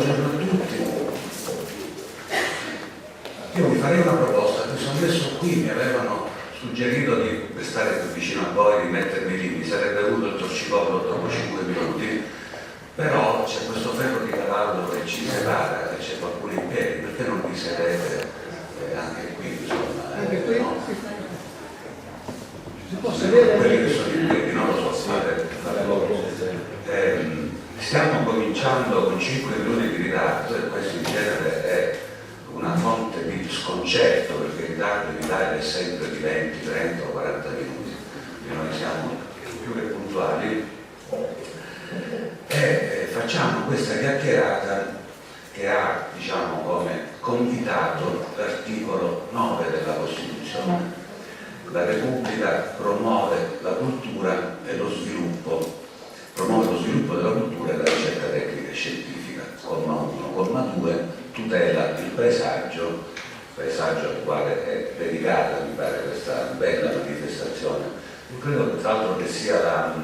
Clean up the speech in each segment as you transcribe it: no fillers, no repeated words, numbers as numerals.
buongiorno a tutti. Io vi farei una proposta, mi sono messo qui, mi avevano suggerito di stare più vicino a voi, di mettermi lì, mi sarebbe venuto il torcicollo dopo 5 minuti, però c'è questo ferro di cavallo che ci separa e c'è qualcuno in piedi, perché non vi sedete anche qui, insomma? Anche qui? No? Si può sedere? Quelli che sono in piedi, non lo so, fare stiamo cominciando con 5 minuti di ritardo e questo in genere è una fonte di sconcerto, perché il ritardo in Italia è sempre di 20, 30 o 40 minuti, e noi siamo più che puntuali e facciamo questa chiacchierata che ha, diciamo, come convitato l'articolo 9 della Costituzione. La Repubblica promuove la cultura e lo sviluppo, promuove lo sviluppo della cultura e la ricerca tecnica e scientifica. Comma 1. Comma 2. Tutela il paesaggio al quale è dedicata, mi pare, questa bella manifestazione. Io credo che tra l'altro che sia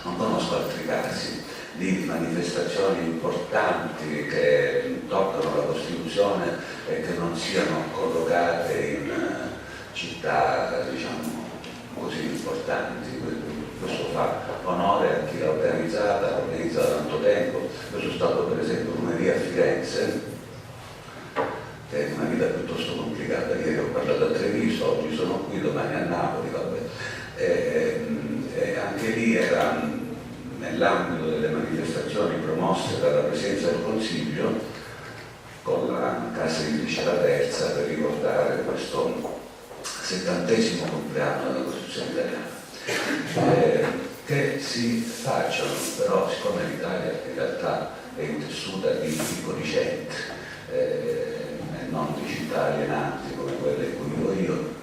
non conosco altri casi di manifestazioni importanti che toccano la Costituzione e che non siano collocate in città, diciamo, così importanti. Questo fa onore a chi l'ha organizzata da tanto tempo. Io sono stato per esempio lunedì a Firenze, che è una vita piuttosto complicata. Ieri ho parlato a Treviso, oggi sono qui, domani a Napoli, vabbè. E anche lì era nell'ambito delle manifestazioni promosse dalla Presidenza del Consiglio con la casa editrice La Terza per ricordare questo 70° compleanno della Costituzione italiana. Che si facciano, però siccome l'Italia in realtà è intessuta di piccoli centri e non di città alienanti come quelle in cui vivo io,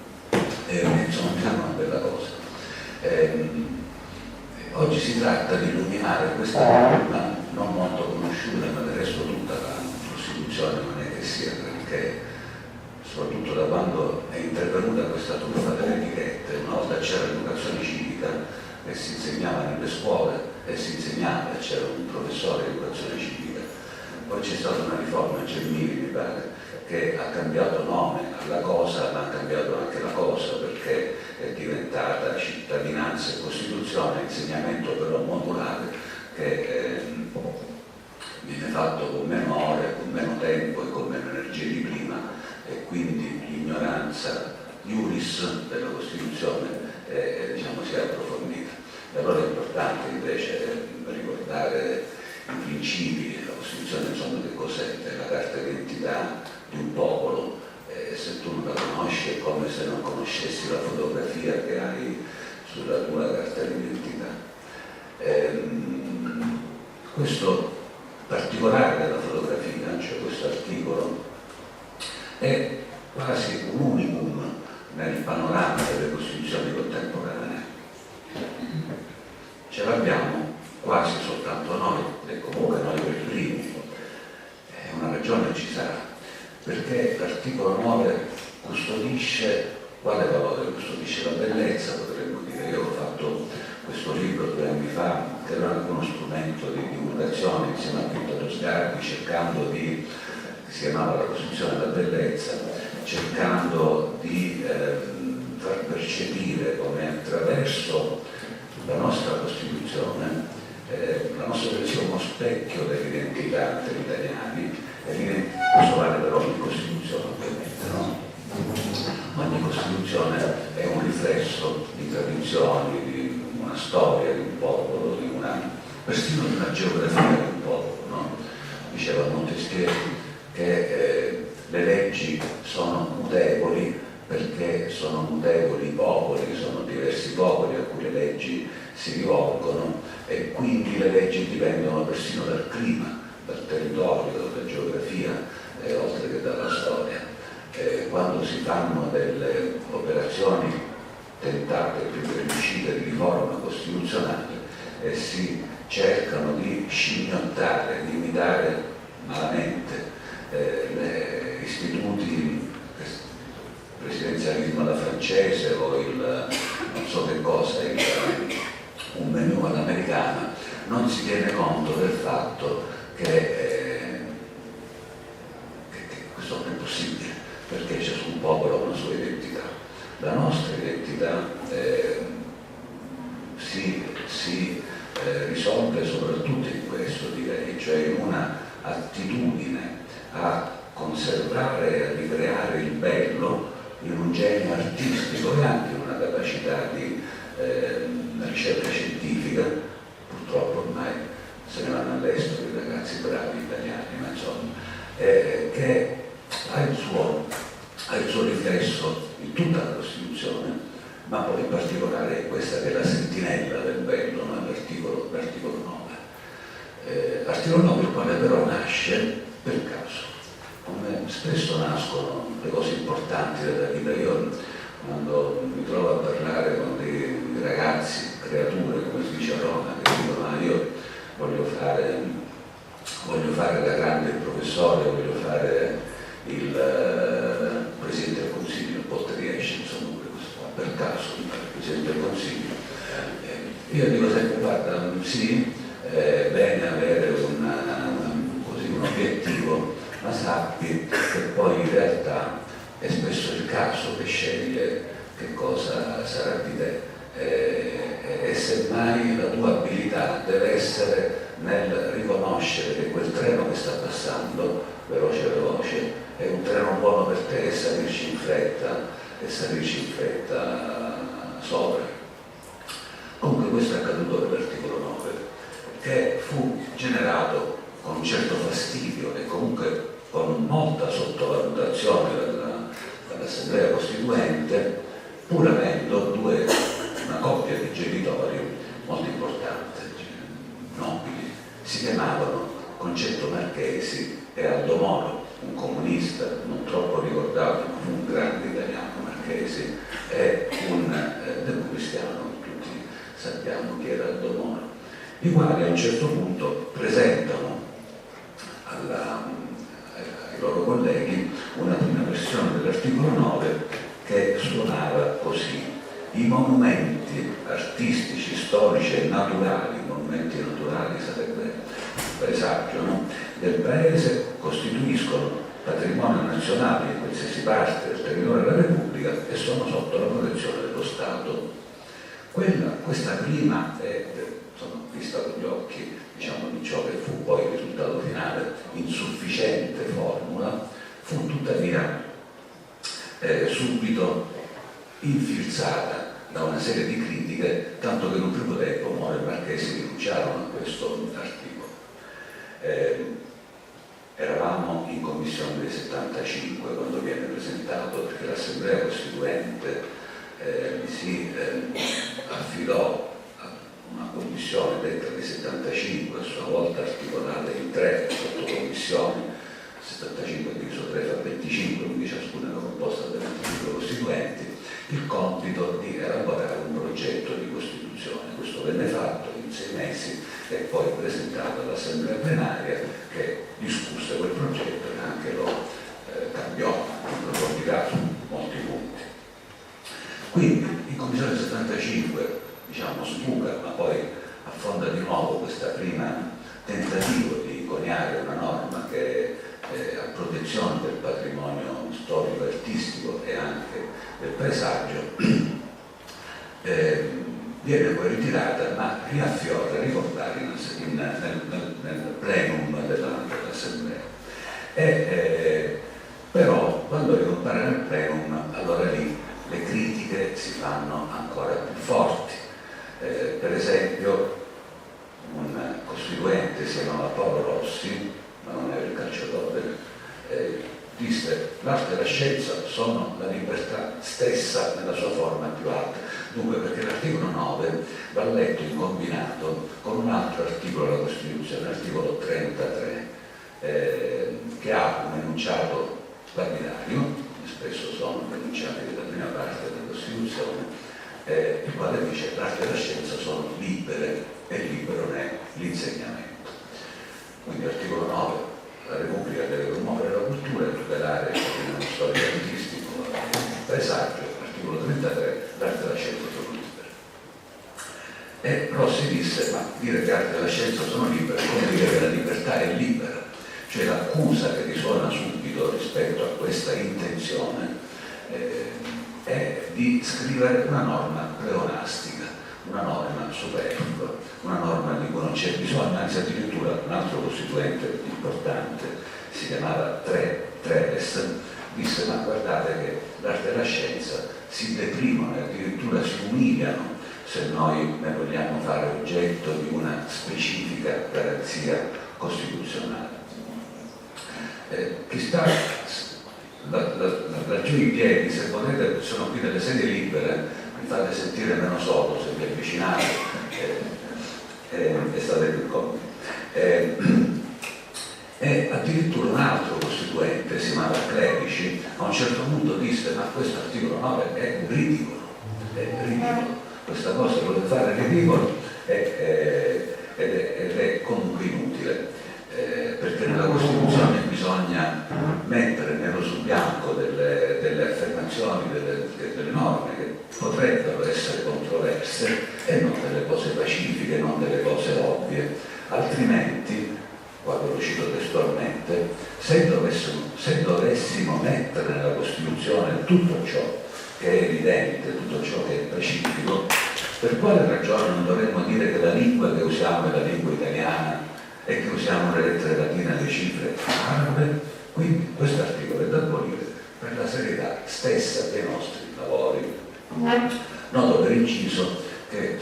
insomma mi sembra una bella cosa. Oggi si tratta di illuminare questa norma non molto conosciuta, ma del resto tutta la Costituzione non è che sia, perché soprattutto da quando è intervenuta questa truffa delle etichette, una volta c'era l'educazione civica e si insegnava nelle scuole e si insegnava, c'era un professore di educazione civica, poi c'è stata una riforma, Gelmini mi pare, che ha cambiato nome alla cosa, ma ha cambiato anche la cosa, perché è diventata cittadinanza e Costituzione, insegnamento però modulare, che viene fatto con meno ore, con meno tempo e con meno energie di prima, e quindi l'ignoranza iuris della Costituzione diciamo, si è approfondita. E allora è importante invece ricordare i principi. La Costituzione, insomma, che cos'è? È la carta d'identità di un popolo, se tu non la conosci è come se non conoscessi la fotografia che hai sulla tua carta d'identità. Questo particolare della fotografia, cioè questo articolo, è quasi un unicum nel panorama delle Costituzioni contemporanee. Ce l'abbiamo quasi soltanto noi, e comunque noi per primi. Una ragione ci sarà, perché l'articolo 9 custodisce, quale valore custodisce? La bellezza, potremmo dire. Io ho fatto questo libro 2 anni fa, che era anche uno strumento di divulgazione insieme a Vittorio Sgarbi, cercando di, che si chiamava La Costituzione della Bellezza, cercando di far percepire come attraverso la nostra Costituzione, la nostra sia uno specchio dell'identità degli italiani, e questo vale per ogni Costituzione ovviamente, no? Ogni Costituzione è un riflesso di tradizioni, di una storia di un popolo, persino di una geografia di un popolo, no? Diceva Montesquieu che le leggi sono mutevoli perché sono mutevoli i popoli, sono diversi popoli a cui le leggi si rivolgono, e quindi le leggi dipendono persino dal clima, dal territorio, dalla geografia, oltre che dalla storia. Quando si fanno delle operazioni tentate più che riuscite di riforma costituzionale e si cercano di scimmiottare, di imitare malamente gli istituti, il presidenzialismo alla francese o il non so che cosa, un menù all'americana, non si tiene conto del fatto che attitudine a conservare e a ricreare il bello in un genio artistico e anche in una capacità di ricerca scientifica. Purtroppo ormai se ne vanno all'estero i ragazzi bravi italiani, ma insomma, che ha il suo riflesso in tutta la Costituzione, ma poi in particolare questa che è la sentinella del bello, no? l'articolo 9. Articolo 9 il quale però nasce per caso, come spesso nascono le cose importanti della vita. Io quando mi trovo a parlare con dei ragazzi, creature, come si dice a Roma, che dicono io voglio fare da grande professore, voglio fare il Presidente del Consiglio, un po' ti riesce, insomma, questo qua, per caso, il Presidente del Consiglio. Io dico sempre, guarda, sì, è bene avere un obiettivo, ma sappi che poi in realtà è spesso il caso che sceglie che cosa sarà di te. E semmai la tua abilità deve essere nel riconoscere che quel treno che sta passando veloce è un treno buono per te e salirci in fretta sopra. Comunque questo è accaduto per l'articolo 9, che fu generato con un certo fastidio e comunque con molta sottovalutazione dall'Assemblea Costituente, pur avendo una coppia di genitori molto importante, nobili. Si chiamavano Concetto Marchesi e Aldo Moro, un comunista non troppo ricordato, ma fu un grande italiano, Marchesi, e un democristiano, tutti sappiamo chi era Aldo Moro, i quali a un certo punto presentano ai loro colleghi una prima versione dell'articolo 9 che suonava così: i monumenti artistici, storici e naturali, monumenti naturali sarebbe il paesaggio, no? del paese, costituiscono patrimonio nazionale in qualsiasi parte del territorio della Repubblica e sono sotto la protezione dello Stato. Questa prima, vista con gli occhi, diciamo, di ciò che fu poi il risultato finale, insufficiente formula, fu tuttavia subito infilzata da una serie di critiche, tanto che in un primo tempo Moro e Marchesi rinunciarono a questo articolo. Eravamo in commissione dei 75 quando viene presentato, perché l'Assemblea Costituente si affidò a una commissione detta dei 75, a sua volta articolata in 3 sottocommissioni, 75 diviso 3 fa 25, quindi ciascuna era composta da 25 costituenti, il compito di elaborare un progetto di Costituzione. Questo venne fatto in 6 mesi e poi presentato all'Assemblea plenaria, che discusse quel progetto e anche lo cambiò, lo modificò su molti punti. Quindi in Commissione 75, diciamo, sbuca, ma poi affonda di nuovo questa prima tentativo di coniare una norma che a protezione del patrimonio storico e artistico e anche del paesaggio, viene poi ritirata, ma riaffiora, ricompare nel plenum dell'Assemblea. Però quando ricompare nel plenum, allora lì le critiche si fanno ancora più forti. Per esempio, un costituente, si chiamava Paolo Rossi, ma non era il calciatore, disse: l'arte e la scienza sono la libertà stessa nella sua forma più alta. Dunque, perché l'articolo 9 va letto in combinato con un altro articolo della Costituzione, l'articolo 33, che ha un enunciato lapidario, spesso sono enunciati della prima parte della Costituzione, il quale dice: l'arte e la scienza sono libere e libero ne è l'insegnamento. Quindi articolo 9, la Repubblica deve promuovere la cultura e tutelare il patrimonio storico e artistico, il paesaggio. Articolo 33, l'arte e la scienza sono libere. E Rossi disse: ma dire che l'arte e la scienza sono libere è come dire che la libertà è libera. Cioè l'accusa che risuona subito rispetto a questa intenzione è di scrivere una norma pleonastica, una norma superflua, una norma di cui non c'è bisogno, anzi addirittura un altro costituente importante, si chiamava Treves, disse: ma guardate che l'arte e la scienza si deprimono e addirittura si umiliano se noi ne vogliamo fare oggetto di una specifica garanzia costituzionale. Chi sta laggiù in piedi, se volete, sono qui delle sedie libere, mi fate sentire meno solo se vi avvicinate e state più comodi. E addirittura un altro costituente, si chiamava Clerici, a un certo punto disse: ma questo articolo 9 è ridicolo, questa cosa vuole fare ridicolo ed è comunque inutile, perché nella Costituzione bisogna mettere nero su bianco delle affermazioni, delle norme che potrebbero essere controverse e non delle cose pacifiche, non delle cose ovvie, altrimenti, quando lo cito testualmente, se dovessimo mettere nella Costituzione tutto ciò che è evidente, tutto ciò che è pacifico, per quale ragione non dovremmo dire che la lingua che usiamo è la lingua italiana e che usiamo le lettere latine e le cifre arabe? Quindi questo articolo è da abolire per la serietà stessa dei nostri lavori. Noto per inciso che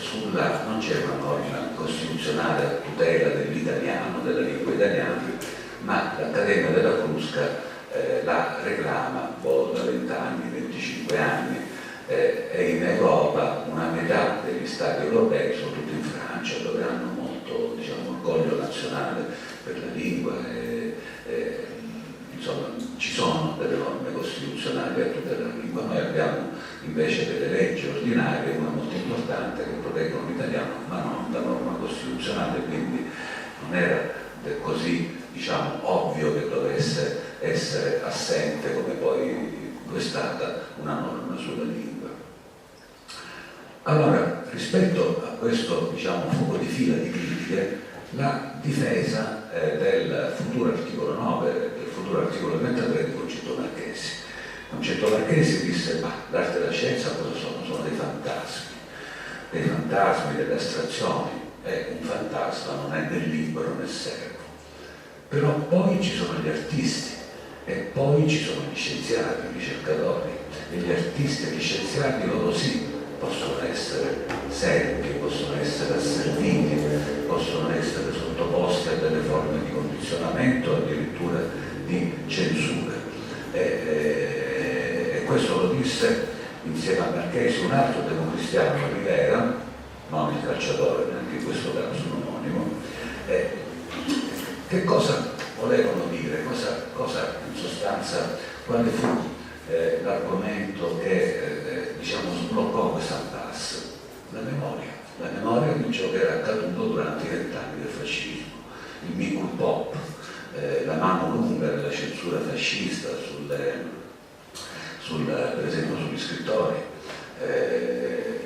non c'è una norma costituzionale a tutela dell'italiano, della lingua italiana, ma l'Accademia della Crusca la reclama da 20 anni, 25 anni, e in Europa una metà degli stati europei, soprattutto in Francia, dove hanno molto, diciamo, orgoglio nazionale per la lingua, insomma ci sono delle norme costituzionali a tutela della lingua. Noi abbiamo invece delle leggi ordinarie, una molto importante, che proteggono l'italiano, ma non la norma costituzionale, quindi non era così, diciamo, ovvio che dovesse essere assente, come poi è stata, una norma sulla lingua. Allora, rispetto a questo, diciamo, fuoco di fila di critiche, la difesa del futuro articolo 9, del futuro articolo 33 di Concetto Marchesi. Concetto Marchesi disse: ma l'arte e la scienza cosa sono? Sono dei fantasmi, delle astrazioni, e un fantasma non è né libero né servo. Però poi ci sono gli artisti, e poi ci sono gli scienziati, i ricercatori, e gli artisti e gli scienziati, loro sì, possono essere servi, possono essere asserviti, possono essere sottoposti a delle forme di condizionamento, addirittura di censura. E questo lo disse insieme a Marchesi un altro democristiano, Rivera, non il calciatore, neanche in questo caso un omonimo. Che cosa volevano dire? Cosa in sostanza, quale fu l'argomento che diciamo sbloccò questa impasse? La memoria di ciò che era accaduto durante i 20 anni del fascismo, il micro pop, la mano lunga della censura fascista per esempio sugli scrittori,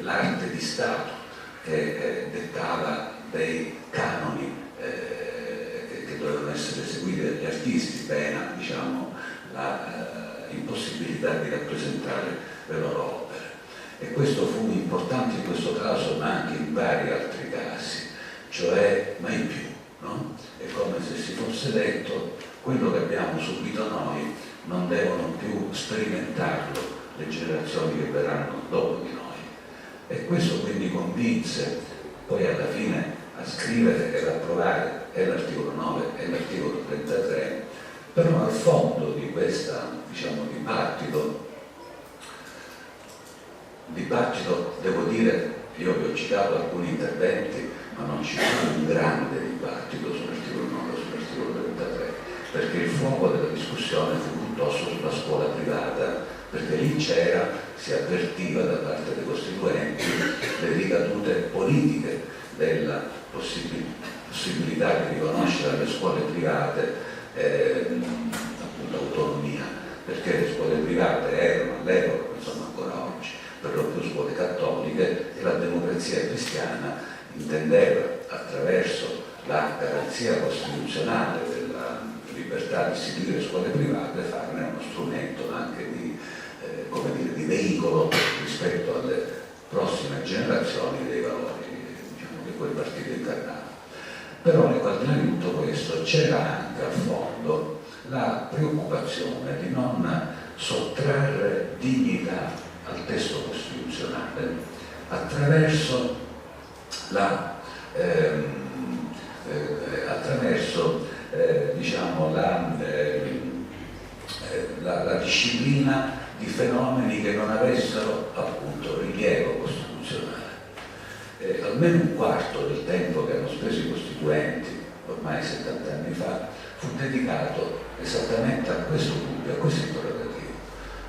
l'arte di Stato che dettava dei canoni che dovevano essere eseguiti dagli artisti, pena, diciamo, l'impossibilità di rappresentare le loro opere. E questo fu importante in questo caso, ma anche in vari altri casi, cioè mai più, no? È come se si fosse detto: quello che abbiamo subito noi non devono più sperimentarlo le generazioni che verranno dopo di noi. E questo quindi convinse poi alla fine a scrivere e ad approvare e l'articolo 9 e l'articolo 33, però al fondo di questo, diciamo, dibattito, devo dire, io vi ho citato alcuni interventi, ma non ci fu un grande dibattito sull'articolo 9 e sull'articolo 33, perché il fuoco della discussione fu piuttosto sulla scuola privata, perché lì si avvertiva da parte dei costituenti le ricadute politiche della possibilità di riconoscere alle scuole private appunto autonomia, perché le scuole private erano all'epoca, insomma ancora oggi, per lo più scuole cattoliche, e la democrazia cristiana intendeva, attraverso la garanzia costituzionale della libertà di istituire scuole private, farne uno strumento anche di veicolo rispetto alle prossime generazioni dei valori, diciamo, che quel partito incarnava. Però al di là di tutto questo c'era anche a fondo la preoccupazione di non sottrarre dignità al testo costituzionale attraverso diciamo, la disciplina di fenomeni che non avessero appunto rilievo costituzionale. Almeno un quarto del tempo che hanno speso i costituenti, ormai 70 anni fa, fu dedicato esattamente a questo dubbio, a questo interrogativo.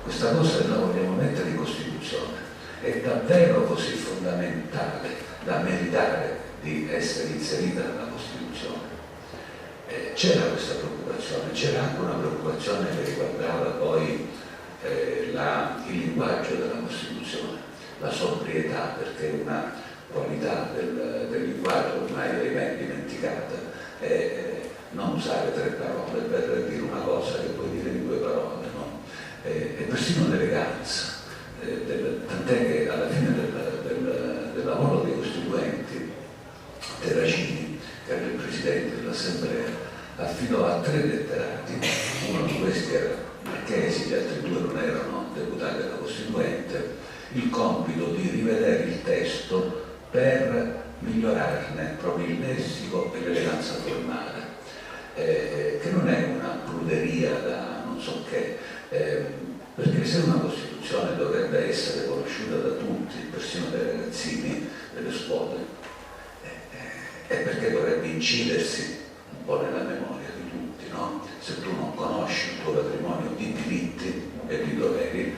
Questa cosa che noi vogliamo mettere in Costituzione è davvero così fondamentale da meritare di essere inserita nella Costituzione? C'era questa preoccupazione, c'era anche una preoccupazione che riguardava poi il linguaggio della Costituzione, la sobrietà, perché una qualità del linguaggio ormai ahimè dimenticata è non usare 3 parole per dire una cosa che puoi dire in 2 parole, no? E persino l'eleganza, tant'è che alla fine del lavoro dei costituenti Terracini, che era il presidente dell'Assemblea, affidò a 3 letterati, uno di questi era Marchesi, gli altri 2 non erano deputati della Costituente, il compito di rivedere il testo per migliorarne proprio il lessico e l'eleganza formale, che non è una pruderia da non so che, perché se una Costituzione dovrebbe essere conosciuta da tutti, persino dai ragazzini delle scuole, è perché dovrebbe incidersi un po' nella memoria di tutti, no? Se tu non conosci il tuo patrimonio di diritti e di doveri,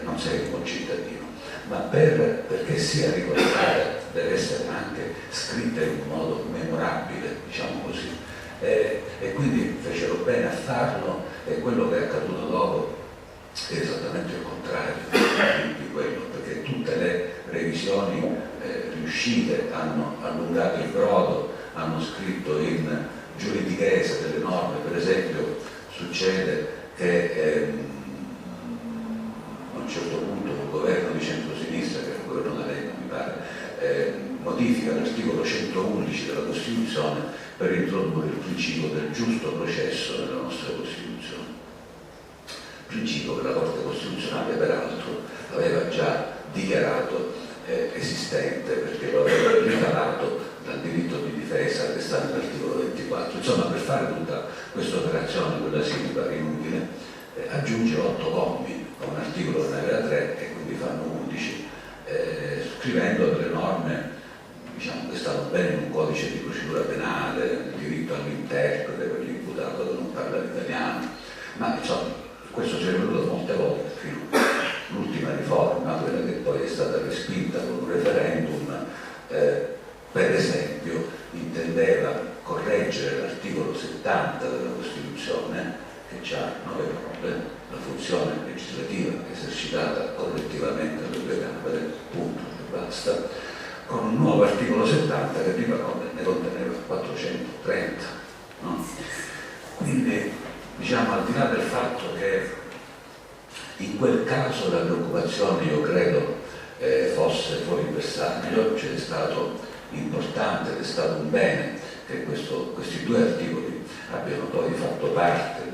non sei un buon cittadino. Ma perché sia ricordata deve essere anche scritta in un modo memorabile, diciamo così. E quindi fecero bene a farlo, e quello che è accaduto dopo è esattamente il contrario di quello, perché tutte le revisioni riuscite hanno allungato il brodo, hanno scritto in giuridichese delle norme. Per esempio succede che a un certo punto il governo di centrosinistra, che è un governo da Lega mi pare, modifica l'articolo 111 della Costituzione per introdurre il principio del giusto processo nella nostra Costituzione. Principio che la Corte Costituzionale peraltro aveva già dichiarato esistente, perché lo aveva ricavato dal diritto di difesa che sta nell'articolo 24. Insomma, per fare tutta questa operazione, quella sì mi pare inutile, aggiunge 8 commi a un articolo che ne aveva 3 e quindi fanno 11, scrivendo delle norme, diciamo, che stanno bene in un codice di procedura penale, il diritto all'interprete per l'imputato che non parla l'italiano, ma insomma questo ci è venuto molte volte, fino all'ultima riforma, quella che poi è stata respinta con un referendum, per esempio intendeva correggere l'articolo 70 della Costituzione, che ha 9 parole, la funzione legislativa esercitata collettivamente dalle 2 Camere, punto, e basta, con un nuovo articolo 70 che di parole ne conteneva 430. No? Quindi, diciamo, al di là del fatto che in quel caso la preoccupazione, io credo, fosse fuori bersaglio, c'è stato importante ed è stato un bene che questi 2 articoli abbiano poi fatto parte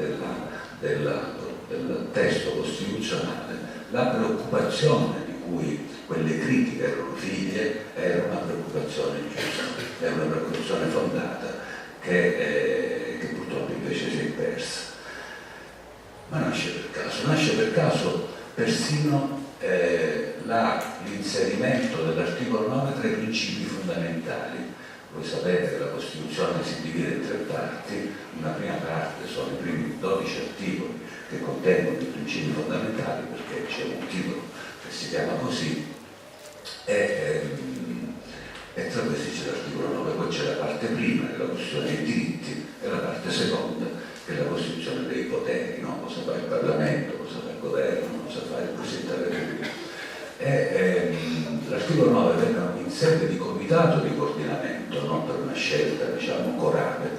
del testo costituzionale. La preoccupazione di cui quelle critiche erano figlie era una preoccupazione giusta, era una preoccupazione fondata che purtroppo invece si è persa. Ma nasce per caso persino l'inserimento dell'articolo 9 tra i principi fondamentali. Voi sapete che la Costituzione si divide in 3 parti, una prima parte sono i primi 12 articoli che contengono i principi fondamentali, perché c'è un titolo che si chiama così, e tra questi c'è l'articolo 9, poi c'è la parte prima, che è la Costituzione dei diritti, e la parte seconda, che è la Costituzione dei poteri, no? Cosa fa il Parlamento, cosa fa il governo, cosa fa il Presidente della Repubblica. L'articolo 9 venne in sede di comitato di coordinamento, non per una scelta, diciamo, corale,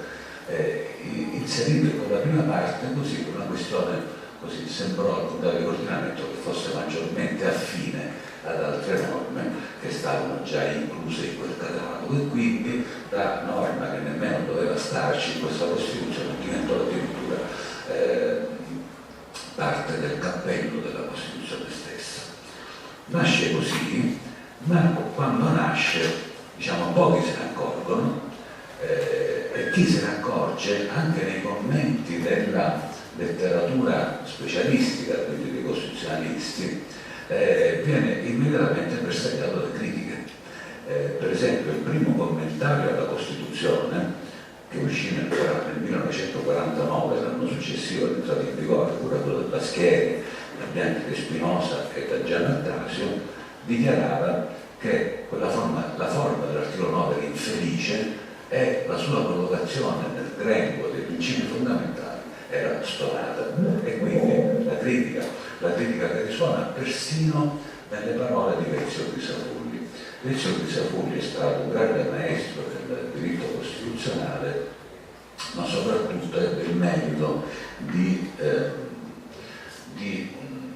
inserito con la prima parte così per una questione così sembrò al Comitato di coordinamento che fosse maggiormente affine ad altre norme che stavano già incluse in quel catalogo, e quindi la norma che nemmeno doveva starci in questa Costituzione diventò addirittura parte del cappello della Costituzione stessa. Nasce così, ma quando nasce, diciamo, pochi se ne accorgono, e chi se ne accorge anche nei commenti della letteratura specialistica, quindi dei costituzionalisti, viene immediatamente bersagliato da critiche. Per esempio, il primo commentario alla Costituzione, che uscì nel 1949, l'anno successivo all'entrata in vigore, pure quello da Baschieri, da Bianchi di Spinoza e da Giannattasio, dichiarava che la forma dell'articolo 9 era infelice e la sua collocazione nel grembo dei principi fondamentali era stonata. E quindi la critica che risuona persino nelle parole di Ezio Crisafulli. Ezio Crisafulli è stato un grande maestro del diritto costituzionale, ma soprattutto ebbe il merito di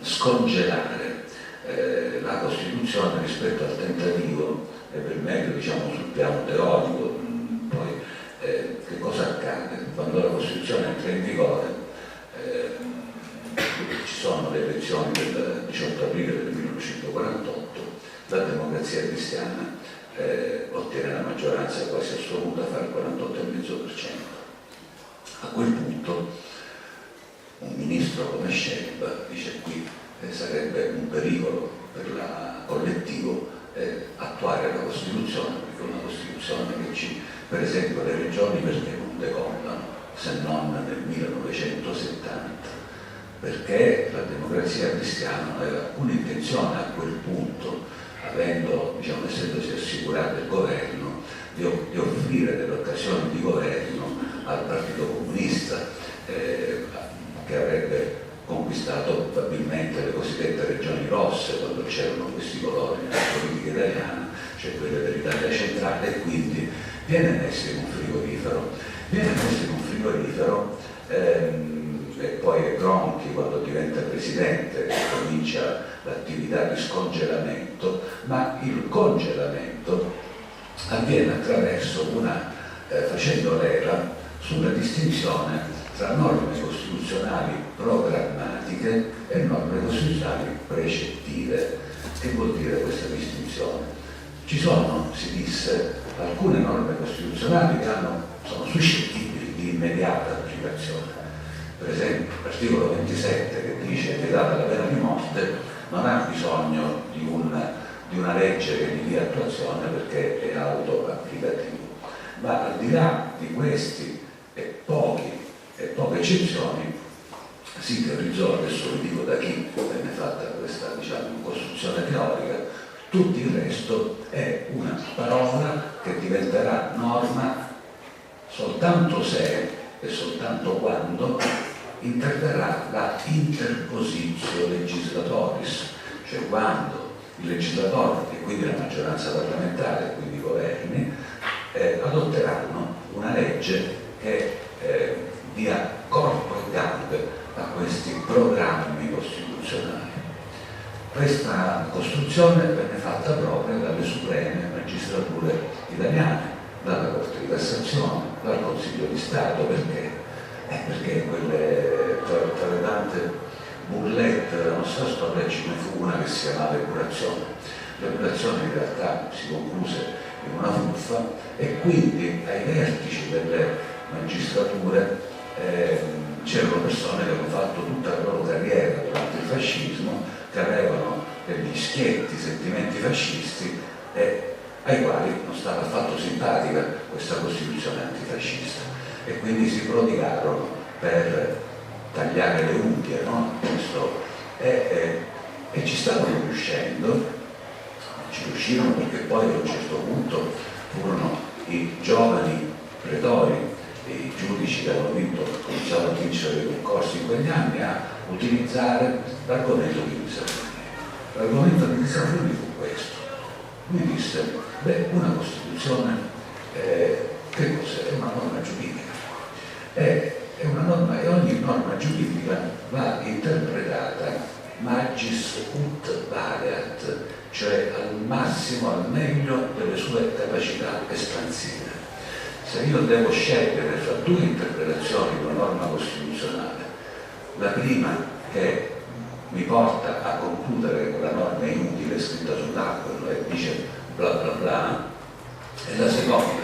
scongelare la Costituzione rispetto al tentativo, ebbe il merito, diciamo, sul piano teorico. Poi che cosa accade? Quando la Costituzione entra in vigore, ci sono le elezioni del 18 aprile del 1948, la Democrazia Cristiana ottiene la maggioranza quasi assoluta, fa il 48,5%. A quel punto un ministro come Scelba dice: qui sarebbe un pericolo per la collettivo attuare la Costituzione, perché è una Costituzione che per esempio, le regioni perché non decollano, se non nel 1970, perché la Democrazia Cristiana non aveva alcuna intenzione a quel punto, essendosi assicurato il governo, di offrire delle occasioni di governo al Partito Comunista, che avrebbe conquistato probabilmente le cosiddette regioni rosse quando c'erano questi colori nella politica italiana, cioè quelle dell'Italia centrale, e quindi viene messo in un frigorifero, e poi Gronchi, quando diventa presidente, comincia l'attività di scongelamento, ma il congelamento avviene attraverso facendo leva sulla distinzione tra norme costituzionali programmatiche e norme costituzionali precettive. Che vuol dire questa distinzione? Ci sono, si disse, alcune norme costituzionali che sono suscettibili di immediata applicazione. Per esempio, l'articolo 27, che dice che data la pena di morte, non ha bisogno di una legge che gli dia attuazione perché è autoapplicativo. Ma al di là di questi e poche eccezioni, si teorizzò, adesso vi dico da chi venne fatta questa, costruzione teorica, tutto il resto è una parola che diventerà norma soltanto se e soltanto quando interverrà la interpositio legislatoris, cioè quando il legislatore e quindi la maggioranza parlamentare e quindi i governi adotteranno una legge che dia corpo e gambe a questi programmi costituzionali. Questa costruzione venne fatta proprio dalle supreme magistrature italiane, dalla Corte di Cassazione, dal Consiglio di Stato. Perché? Perché tra le tante burlette della nostra storia ce ne fu una che si chiamava epurazione. L'epurazione in realtà si concluse in una fuffa, e quindi ai vertici delle magistrature c'erano persone che avevano fatto tutta la loro carriera durante il fascismo, che avevano degli schietti sentimenti fascisti e ai quali non stava affatto simpatica questa Costituzione antifascista, e quindi si prodigarono per tagliare le unghie, no? E ci stavano riuscendo, ci riuscirono perché poi a un certo punto furono i giovani pretori, i giudici che avevano cominciato a vincere i concorsi in quegli anni, a utilizzare l'argomento di Crisafulli. L'argomento di Crisafulli fu questo. Lui disse: una Costituzione che cos'è? È una norma giuridica. È una norma, e ogni norma giuridica va interpretata magis ut valeat, cioè al massimo, al meglio delle sue capacità espansive. Se io devo scegliere fra due interpretazioni di una norma costituzionale, la prima che mi porta a concludere che la norma è inutile, è scritta sull'albero e dice bla bla bla, e la seconda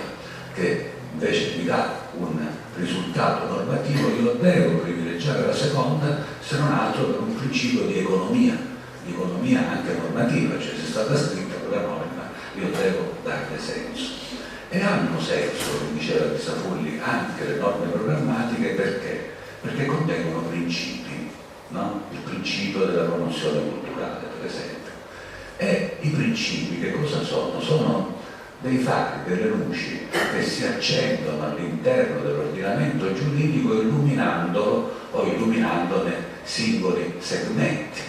che invece mi dà un risultato normativo, io devo privilegiare la seconda, se non altro per un principio di economia anche normativa, cioè se è stata scritta quella norma io devo darle senso. E hanno senso, come diceva Crisafulli, anche le norme programmatiche perché? Perché contengono principi, no? Il principio della promozione culturale, per esempio. E i principi che cosa sono? Sono dei fari, delle luci che si accendono all'interno dell'ordinamento giuridico illuminandolo o illuminandone singoli segmenti.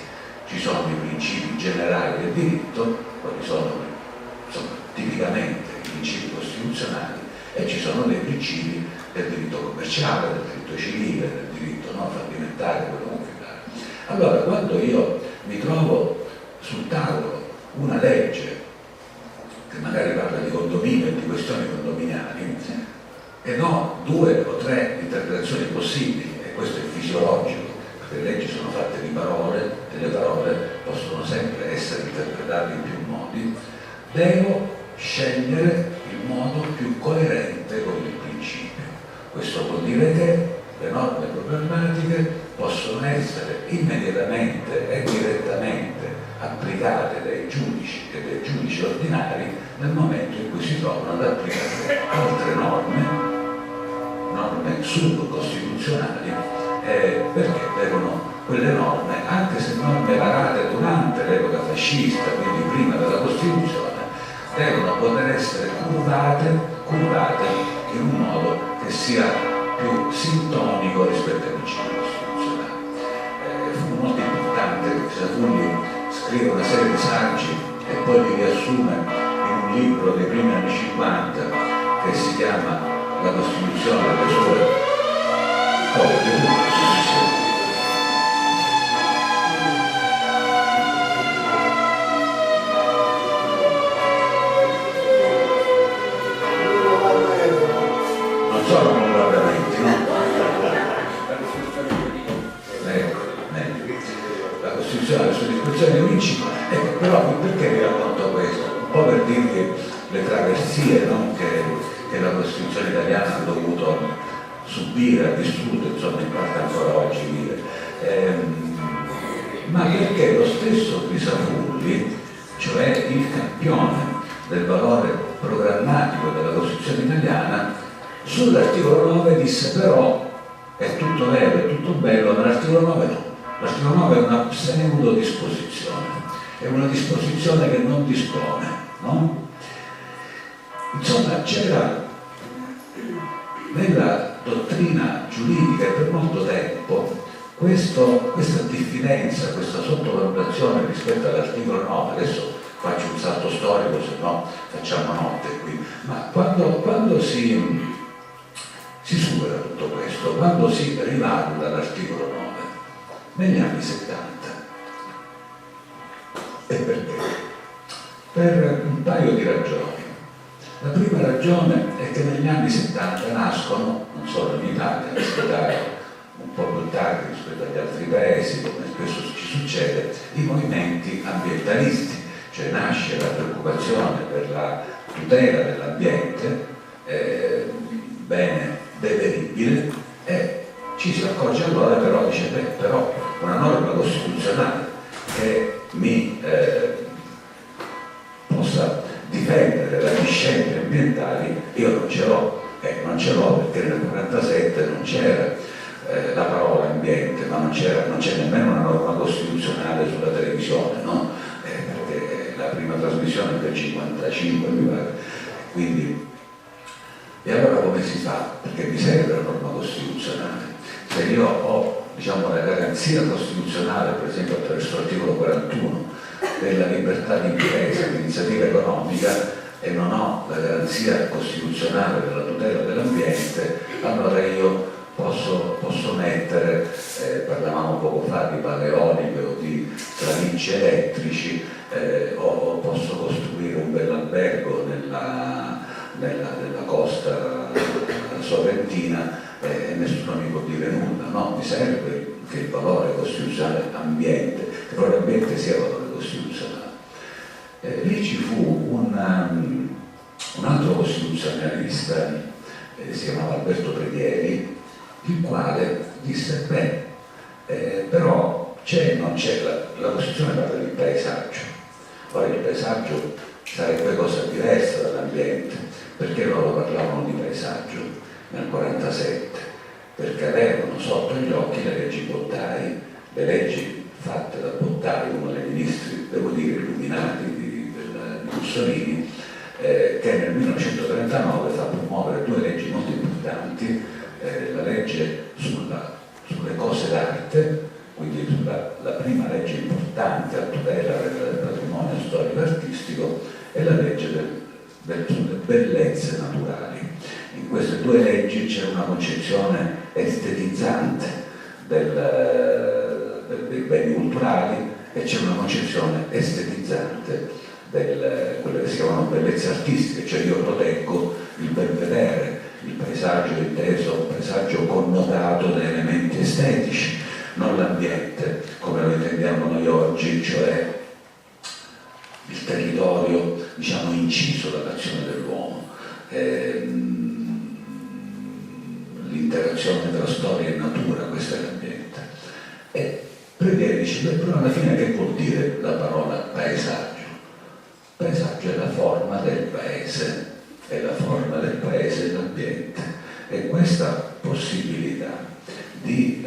Ci sono i principi generali del diritto, poi sono tipicamente i principi costituzionali, e ci sono dei principi del diritto commerciale, del diritto civile, del diritto fallimentare, quello che pare. Allora, quando io mi trovo sul tavolo una legge che magari parla di condominio e di questioni condominiali, e no due o tre interpretazioni possibili, e questo è fisiologico, perché le leggi sono fatte di parole e le parole possono sempre essere interpretate in più modi, devo scegliere il modo più coerente con il principio. Questo vuol dire che le norme programmatiche possono essere immediatamente e direttamente applicate dai giudici e dai giudici ordinari nel momento in cui si trovano ad applicare altre norme subcostituzionali, perché devono quelle norme, anche se norme varate durante l'epoca fascista, quindi prima della Costituzione, devono poter essere curvate in un modo che sia più sintonico rispetto ai principi costituzionali. Fu molto importante che Crisafulli scrive una serie di saggi e poi li riassume in un libro dei primi anni 50 che si chiama La Costituzione delle sue non sono bombardamenti, no? La Costituzione ha le sue disposizioni di principio, però perché vi racconto questo? Un po' per dirvi le traversie, no? che la Costituzione italiana ha dovuto subire, ha vissuto, insomma, in parte ancora oggi vive. Ma perché lo stesso Crisafulli, cioè il campione del valore programmatico della Costituzione italiana, sull'articolo 9 disse però è tutto vero, è tutto bello, ma l'articolo 9 no. L'articolo 9 è una pseudo-disposizione, è una disposizione che non dispone, no? Insomma, c'era nella dottrina giuridica per molto tempo questa diffidenza, questa sottovalutazione rispetto all'articolo 9. Adesso faccio un salto storico, se no facciamo notte qui, ma quando si supera tutto questo, quando si rivaluta l'articolo 9 negli anni 70. E perché? Per un paio di ragioni. La prima ragione è che negli anni 70 nascono, non solo in Italia, in Italia un po' più tardi rispetto agli altri paesi, come spesso ci succede, i movimenti ambientalisti, cioè nasce la preoccupazione per la tutela dell'ambiente, bene deperibile, e ci si accorge allora però, dice, però una norma costituzionale che mi possa difendere le discese ambientali, io non ce l'ho, perché nel 1947 non c'era la parola ambiente, ma non c'è nemmeno una norma costituzionale sulla televisione, no? Perché la prima trasmissione è del 1955 mi pare, quindi. E allora come si fa? Perché mi serve la norma costituzionale. Se io ho, diciamo, la garanzia costituzionale, per esempio attraverso l'articolo 41, della libertà di impresa, di iniziativa economica, e non ho la garanzia costituzionale della tutela dell'ambiente, allora io posso mettere fa di pale eoliche o di tralicci elettrici, o posso costruire un bel albergo nella costa sorrentina e nessuno mi può dire nulla. No, mi serve che il valore costituzionale ambiente, che proprio l'ambiente sia valore costituzionale. Lì ci fu un altro costituzionalista, si chiamava Alberto Predieri, il quale disse: beh, però non c'è, la Costituzione parla di paesaggio. Ora il paesaggio sarebbe cosa diversa dall'ambiente. Perché loro parlavano di paesaggio nel 1947? Perché avevano sotto gli occhi le leggi Bottai, le leggi fatte da Bottai, uno dei ministri, devo dire, illuminati di Mussolini, che nel 1939 fa promuovere due leggi molto importanti, la legge sulle cose d'arte, quindi la prima legge importante a tutela del patrimonio storico e artistico, e la legge sulle bellezze naturali. In queste due leggi c'è una concezione estetizzante dei beni culturali e c'è una concezione estetizzante quelle che si chiamano bellezze artistiche, cioè io proteggo il ben vedere, il paesaggio inteso, un paesaggio connotato da elementi estetici, non l'ambiente come lo intendiamo noi oggi, cioè il territorio, diciamo, inciso dall'azione dell'uomo, l'interazione tra storia e natura, questo è l'ambiente. E Predieri dice: beh, però alla fine che vuol dire la parola paesaggio? Paesaggio è la forma del paese, è la forma del paese e l'ambiente. E questa possibilità di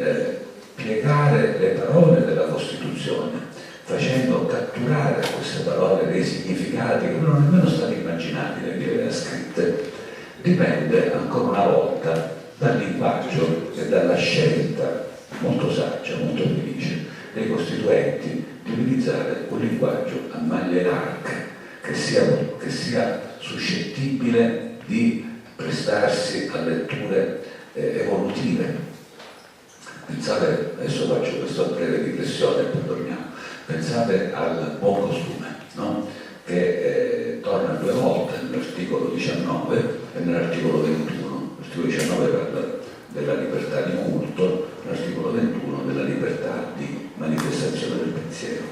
piegare le parole della Costituzione, facendo catturare queste parole dei significati che non sono nemmeno stati immaginati nelle aveva scritte, dipende ancora una volta dal linguaggio e dalla scelta molto saggia, molto felice dei costituenti di utilizzare un linguaggio a maglie larghe, che sia suscettibile di prestarsi a letture evolutive. Pensate, adesso faccio questa breve digressione e poi torniamo. Pensate al buon costume, no? Che torna due volte nell'articolo 19 e nell'articolo 21. L'articolo 19 parla della libertà di culto, l'articolo 21 della libertà di manifestazione del pensiero.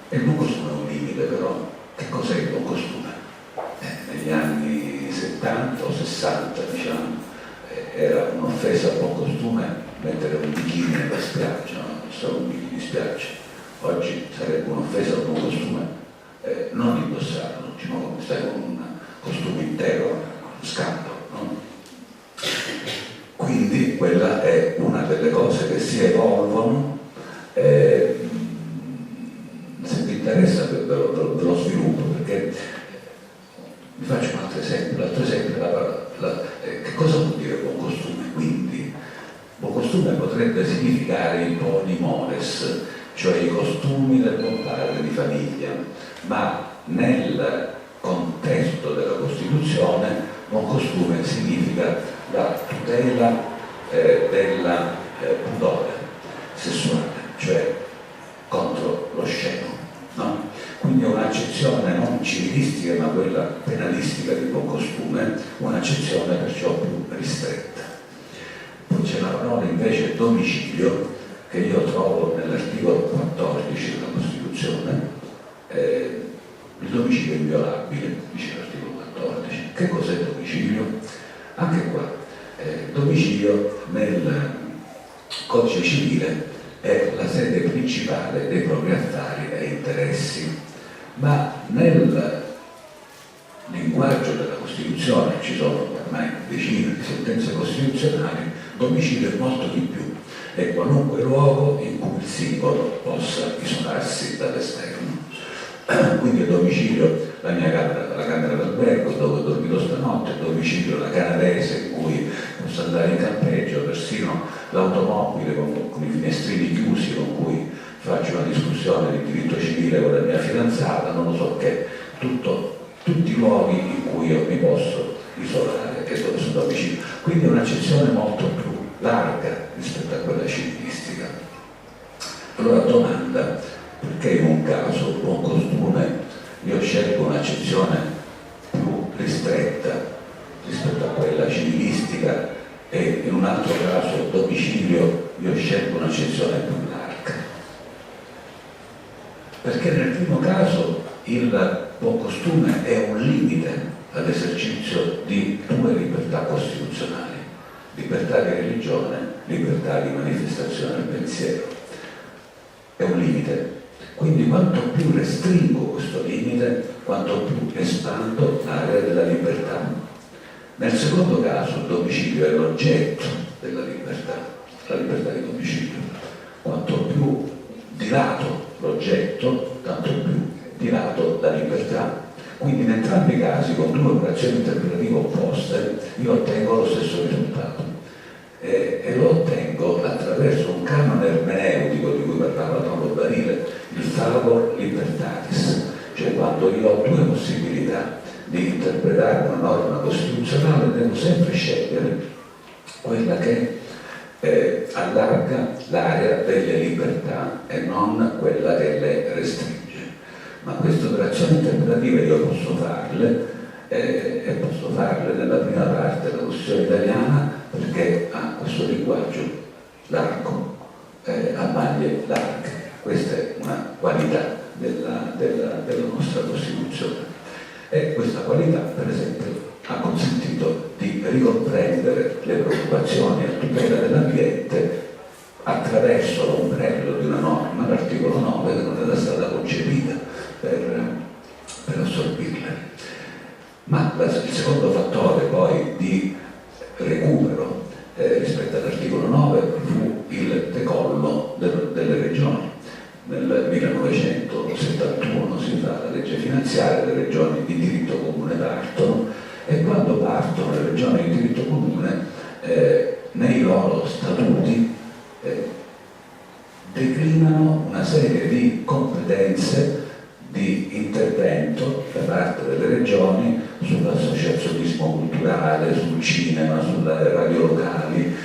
E il buon costume è un limite, però. Che cos'è il buon costume? Negli anni 70 o 60, diciamo, era un'offesa al buon costume mettere un bikini nella spiaggia, no? Solo un bikini in spiaggia. Oggi sarebbe un'offesa al buon costume non indossarlo, diciamo, come stai con un costume intero, scampo, no? Quindi quella è una delle cose che si evolvono. Se vi interessa ve lo sviluppo, perché vi faccio un altro esempio. L'altro esempio è che cosa vuol dire buon costume? Quindi buon costume potrebbe significare i boni mores, cioè i costumi del buon padre di famiglia, ma nel contesto della Costituzione buon costume significa la tutela della pudore sessuale, cioè contro lo sceno, no? Quindi è un'accezione non civilistica ma quella penalistica di buon costume, un'accezione perciò più ristretta. Poi c'è la parola invece domicilio, che io trovo nell'articolo 14 della Costituzione. Il domicilio è inviolabile, dice l'articolo 14. Che cos'è il domicilio? Anche qua, domicilio nel codice civile è la sede principale dei propri affari e interessi, ma nel linguaggio della Costituzione, ci sono ormai decine di sentenze costituzionali, domicilio è molto di più, è qualunque luogo in cui il singolo possa isolarsi dall'esterno. Quindi il domicilio, la mia camera, la camera d'albergo dove ho dormito stanotte, il domicilio, la canadese in cui posso andare in campeggio, persino l'automobile con i finestrini chiusi con cui faccio una discussione di diritto civile con la mia fidanzata, non lo so che, tutti i luoghi in cui io mi posso isolare e dove sono domicilio. Quindi è un'accezione molto più larga rispetto a quella civilistica. Allora domanda, perché in un caso buon costume io scelgo un'accezione più ristretta rispetto a quella civilistica e in un altro caso domicilio io scelgo un'accezione più larga? Perché nel primo caso il buon costume è un limite all'esercizio di due libertà costituzionali, libertà di religione, libertà di manifestazione del pensiero. È un limite. Quindi quanto più restringo questo limite, quanto più espando l'area della libertà. Nel secondo caso il domicilio è l'oggetto della libertà, la libertà di domicilio. Quanto più dilato l'oggetto, tanto più dilato la libertà. Quindi in entrambi i casi, con due operazioni interpretative opposte, io ottengo lo stesso risultato. E lo ottengo attraverso un canone ermeneutico di cui parlava Paolo Barile, il favor libertatis, cioè quando io ho due possibilità di interpretare una norma costituzionale devo sempre scegliere quella che allarga l'area delle libertà e non quella che le restringe. Ma queste operazioni interpretative io posso farle e posso farle nella prima parte della Costituzione italiana perché ha questo linguaggio largo, a maglie larghe. Questa è una qualità della nostra Costituzione. E questa qualità, per esempio, ha consentito di ricomprendere le preoccupazioni a tutela dell'ambiente attraverso l'ombrello di una norma, l'articolo 9, che non era stata concepita per assorbirle. Ma il secondo fattore poi di recupero rispetto all'articolo 9 fu il decollo delle regioni. Nel 1971 si fa la legge finanziaria, le regioni di diritto comune partono e quando partono le regioni di diritto comune nei loro statuti declinano una serie di competenze di intervento da parte delle regioni sull'associazionismo culturale, sul cinema, sulle radio locali,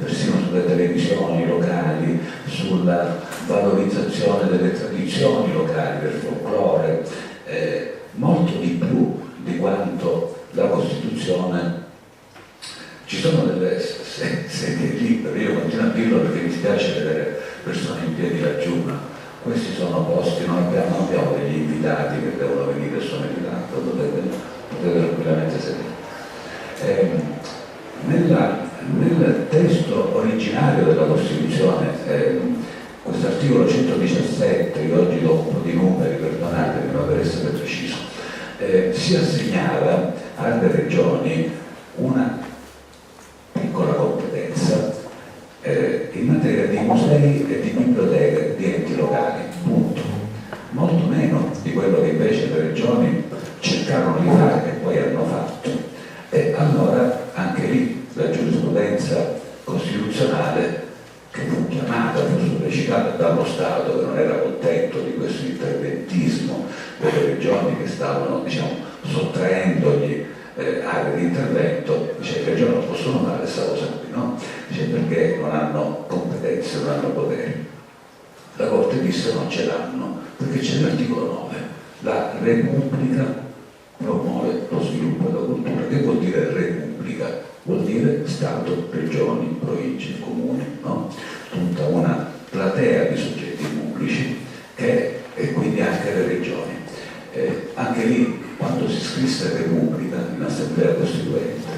persino sulle televisioni locali, sulla valorizzazione delle tradizioni locali, del folklore, molto di più di quanto la Costituzione. Ci sono delle sedie libere, io continuo a dirlo perché mi spiace vedere persone in piedi laggiù, ma questi sono posti, non abbiamo degli invitati che devono venire, sono invitati, potete tranquillamente sedere. Nel testo originario della Costituzione, questo articolo 117, io oggi do un po' di numeri, perdonatemi, ma per essere preciso, si assegnava alle regioni una piccola competenza in materia di musei e di biblioteche di enti locali, punto. Molto meno di quello che invece le regioni cercarono di fare e poi hanno fatto. E allora anche lì la giurisprudenza costituzionale, che fu chiamata, fu sollecitata dallo Stato, che non era contento di questo interventismo delle regioni che stavano, sottraendogli aree di intervento, dice: le regioni non possono fare questa cosa qui, no? Dice: perché non hanno competenze, non hanno poteri. La Corte disse: non ce l'hanno, perché c'è l'articolo 9, la Repubblica promuove lo sviluppo della cultura. Che vuol dire Repubblica? Vuol dire Stato, regioni, province, comuni, no? Tutta una platea di soggetti pubblici e quindi anche le regioni. Anche lì, quando si scrisse Repubblica in Assemblea Costituente,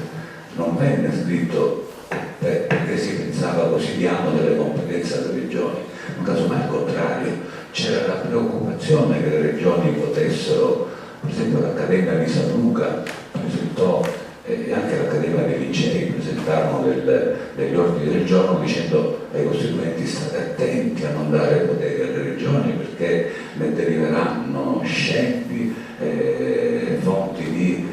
non venne scritto perché si pensava così diamo delle competenze alle regioni, in caso mai al contrario, c'era la preoccupazione che le regioni potessero, per esempio l'Accademia di San Luca presentò e anche l'Accademia dei Lincei presentarono degli ordini del giorno dicendo ai costituenti: state attenti a non dare potere alle regioni perché ne deriveranno scempi, fonti di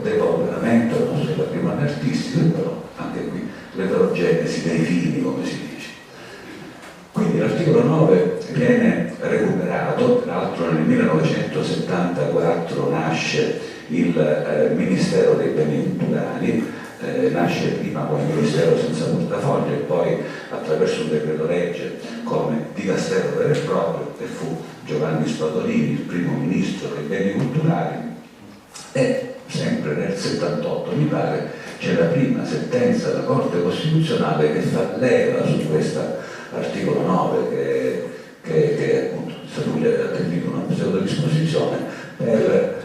depauperamento del nostro patrimonio artistico, però anche qui l'eterogenesi dei fini, come si dice. Quindi l'articolo 9 viene recuperato, tra l'altro nel 1974 nasce il Ministero dei Beni Culturali, nasce prima come Ministero senza portafoglio e poi attraverso attraverso un decreto legge come dicastero vero e proprio, che fu Giovanni Spadolini, il primo ministro dei beni culturali, e sempre nel 78 mi pare c'è la prima sentenza della Corte Costituzionale che fa leva su questo articolo 9 che appunto lui ha attribuito una pseudodisposizione per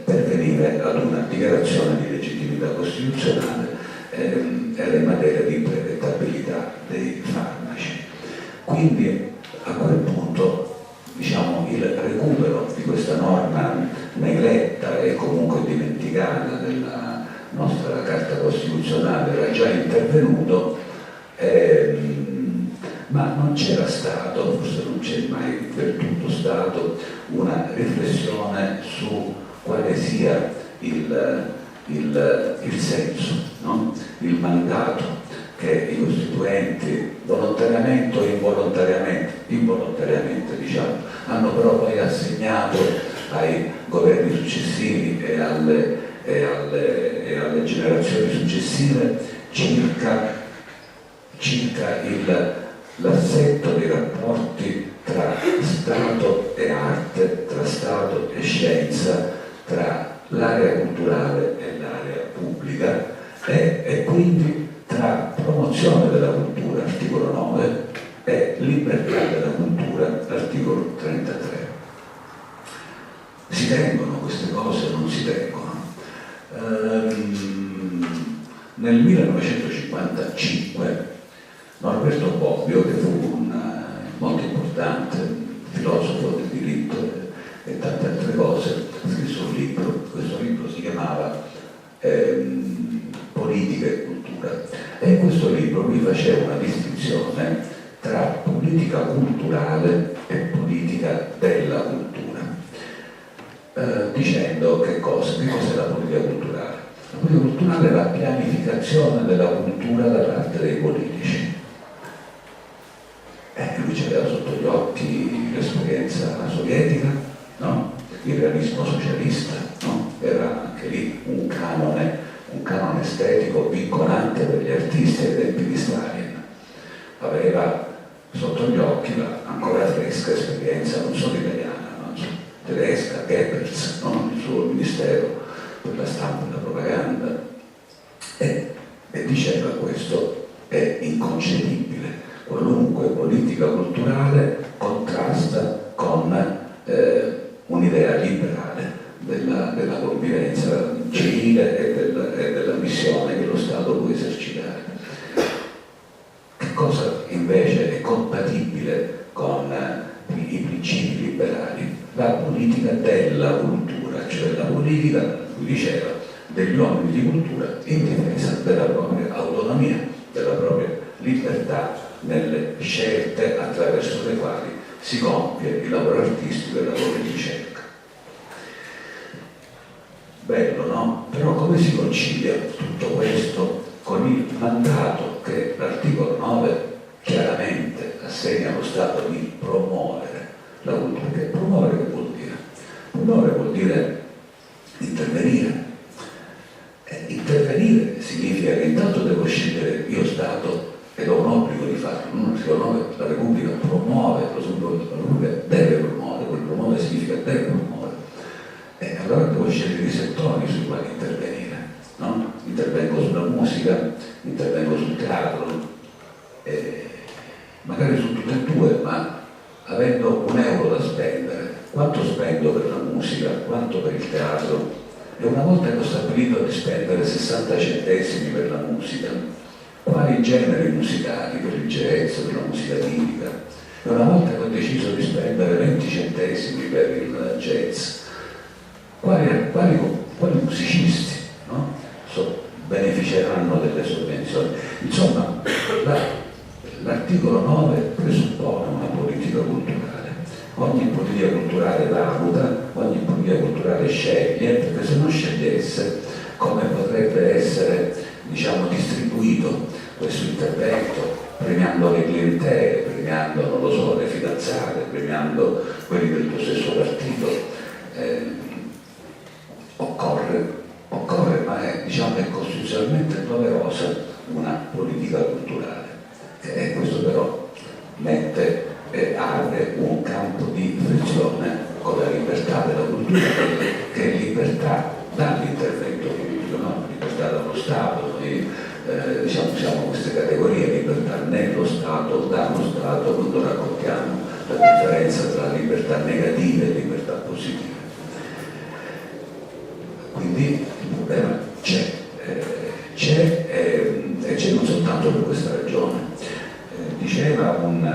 venire ad una dichiarazione di legittimità costituzionale in materia di brevettabilità dei farmaci. Quindi a quel punto, diciamo, il recupero di questa norma negletta e comunque dimenticata della nostra Carta Costituzionale era già intervenuto, ma non c'era stato, forse non c'è mai del tutto stato, una riflessione su quale sia il senso, no? Il mandato che i costituenti volontariamente o involontariamente diciamo, hanno però poi assegnato ai governi successivi e alle generazioni successive circa l'assetto dei rapporti tra Stato e arte, tra Stato e scienza, tra l'area culturale e l'area pubblica e quindi tra promozione della cultura, articolo 9, e libertà della cultura, articolo 33. Si tengono queste cose o non si tengono? Nel 1955 Norberto Bobbio, che fu un molto importante filosofo del diritto e tante altre cose, scrisse un libro. Questo libro si chiamava Politica e cultura, e in questo libro lui faceva una distinzione tra politica culturale e politica della cultura, dicendo che cos'è la politica culturale? La politica culturale è la pianificazione della cultura da parte dei politici. Lui c'aveva sotto gli occhi l'esperienza sovietica, no? Il realismo socialista, no? Era anche lì un canone estetico vincolante per gli artisti ai tempi di Stalin. Aveva sotto gli occhi la ancora fresca esperienza non solo italiana, ma tedesca, Goebbels, no? Il suo ministero per la stampa e la propaganda, e diceva: questo è inconcepibile. Qualunque politica culturale contrasta con un'idea liberale della convivenza civile e della missione che lo Stato può esercitare. Che cosa invece è compatibile con i principi liberali? La politica della cultura, cioè la politica, lui diceva, degli uomini di cultura in difesa della propria autonomia, della propria libertà nelle scelte attraverso le quali si compie il lavoro artistico e il lavoro di ricerca. Bello, no? Però come si concilia tutto questo con il mandato che l'articolo 9 chiaramente assegna allo Stato di promuovere la cultura? Che promuovere che vuol dire? Promuovere vuol dire intervenire. Intervenire significa che intanto devo scegliere io Stato, ed ho un obbligo di farlo. La Repubblica promuove, la Repubblica deve promuovere, quel promuovere significa deve promuovere. E allora devo scegliere i settori sui quali intervenire, no? Intervengo sulla musica, intervengo sul teatro, magari su tutte e due, ma avendo €1 da spendere, quanto spendo per la musica, quanto per il teatro? E una volta che ho stabilito di spendere 60 centesimi per la musica, quali generi musicali, per il jazz, per la musica tipica? E una volta che ho deciso di spendere 20 centesimi per il jazz, quali musicisti, no? Beneficeranno delle sovvenzioni? Insomma, l'articolo 9 presuppone una politica culturale. Ogni politica culturale valuta, ogni politica culturale sceglie, perché se non scegliesse, come potrebbe essere, diciamo, distribuito questo intervento, premiando le clientele, premiando, non lo so, le fidanzate, premiando quelli del tuo stesso partito? Occorre, ma è costituzionalmente doverosa una politica culturale. E questo per categorie libertà nello Stato o dallo Stato quando raccontiamo la differenza tra libertà negative e libertà positive. Quindi il problema c'è e c'è non soltanto per questa ragione. Diceva un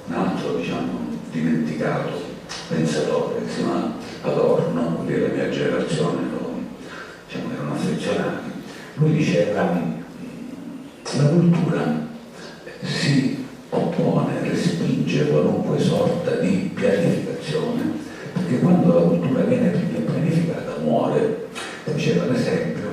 altro, dimenticato pensatore che si chiama Adorno, quelli della mia generazione erano affezionati. Lui diceva: la cultura si oppone, respinge qualunque sorta di pianificazione, perché quando la cultura viene pianificata muore. Diceva l'esempio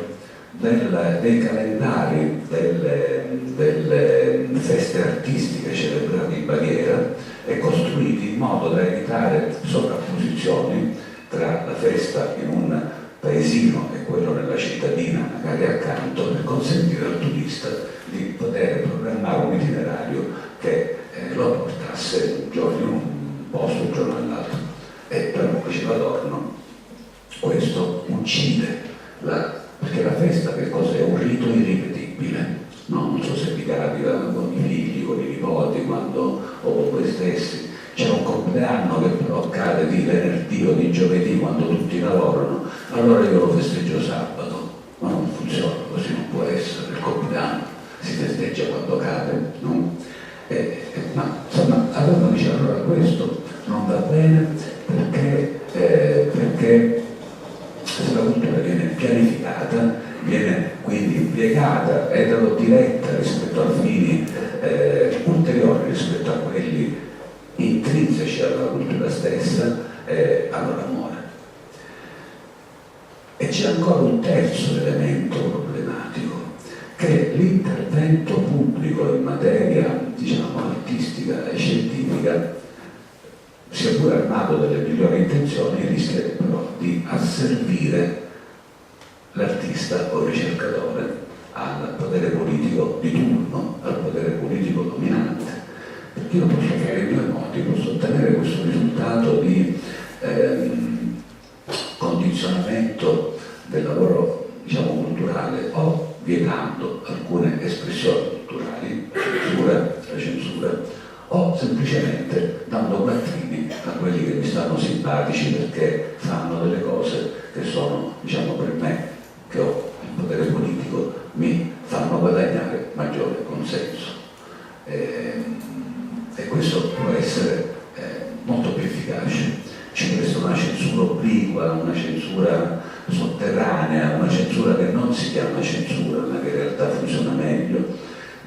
dei calendari delle feste artistiche celebrate in Baviera e costruiti in modo da evitare sovrapposizioni tra la festa in un paesino e quello nella cittadina magari accanto, per consentire al turista di poter programmare un itinerario che lo portasse un giorno in un posto, un giorno nell'altro. E però, diceva Adorno, questo uccide perché la festa che cos'è? Un rito irripetibile. No, non so se vi capita con i figli, con i nipoti, o con voi stessi. C'è un compleanno che però cade di venerdì o di giovedì quando tutti lavorano, allora io lo festeggio sabato. Ma non funziona così, non può essere. Il compleanno si festeggia quando cade, no? Ma insomma, allora dice, allora questo non va bene perché se la cultura viene pianificata, viene quindi impiegata ed è diretta rispetto a fini ulteriori rispetto a quelli intrinseci alla cultura stessa, allora muore. E c'è ancora un terzo elemento problematico, che l'intervento pubblico in materia, artistica e scientifica, sia pure armato delle migliori intenzioni, rischia però di asservire l'artista o il ricercatore al potere politico di turno, al potere politico dominante. Perché io posso fare in due modi: posso ottenere questo risultato di condizionamento del lavoro culturale, o vietando alcune espressioni culturali, la censura, o semplicemente dando quattrini a quelli che mi stanno simpatici perché fanno delle cose che sono, per me, che ho il potere politico, mi fanno guadagnare maggiore consenso. E questo può essere molto più efficace. Ci deve essere una censura obliqua, una censura sotterranea, una censura che non si chiama censura, ma che in realtà funziona meglio.